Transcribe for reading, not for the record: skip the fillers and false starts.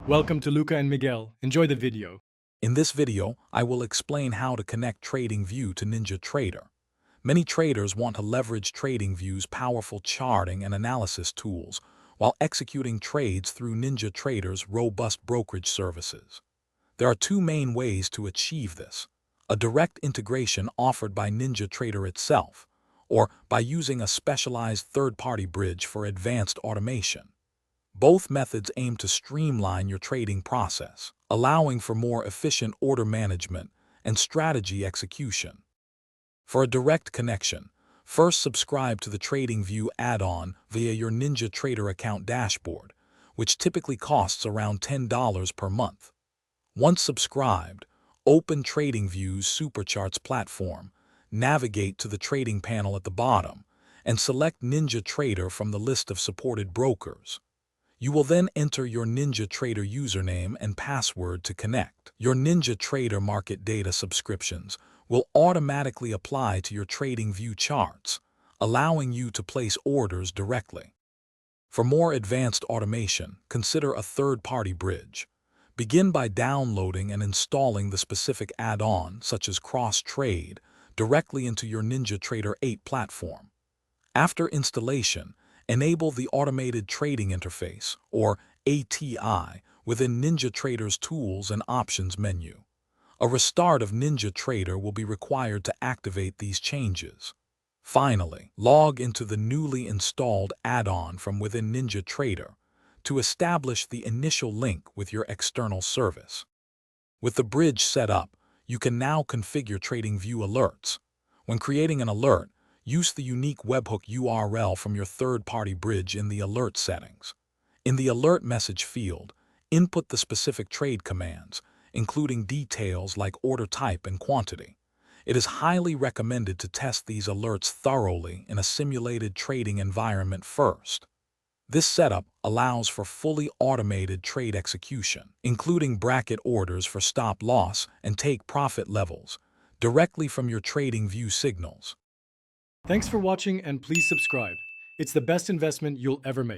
Welcome to Luca and Miguel. Enjoy the video. In this video, I will explain how to connect TradingView to NinjaTrader. Many traders want to leverage TradingView's powerful charting and analysis tools while executing trades through NinjaTrader's robust brokerage services. There are two main ways to achieve this: a direct integration offered by NinjaTrader itself, or by using a specialized third-party bridge for advanced automation. Both methods aim to streamline your trading process, allowing for more efficient order management and strategy execution. For a direct connection, first subscribe to the TradingView add-on via your NinjaTrader account dashboard, which typically costs around $10 per month. Once subscribed, open TradingView's Supercharts platform, navigate to the trading panel at the bottom, and select NinjaTrader from the list of supported brokers. You will then enter your NinjaTrader username and password to connect. Your NinjaTrader market data subscriptions will automatically apply to your TradingView charts, allowing you to place orders directly. For more advanced automation, consider a third-party bridge. Begin by downloading and installing the specific add-on, such as Cross-Trade, directly into your NinjaTrader 8 platform. After installation, enable the Automated Trading Interface, or ATI, within NinjaTrader's Tools and Options menu. A restart of NinjaTrader will be required to activate these changes. Finally, log into the newly installed add-on from within NinjaTrader to establish the initial link with your external service. With the bridge set up, you can now configure TradingView alerts. When creating an alert, use the unique webhook URL from your third-party bridge in the alert settings. In the alert message field, input the specific trade commands, including details like order type and quantity. It is highly recommended to test these alerts thoroughly in a simulated trading environment first. This setup allows for fully automated trade execution, including bracket orders for stop loss and take profit levels, directly from your TradingView signals. Thanks for watching and please subscribe. It's the best investment you'll ever make.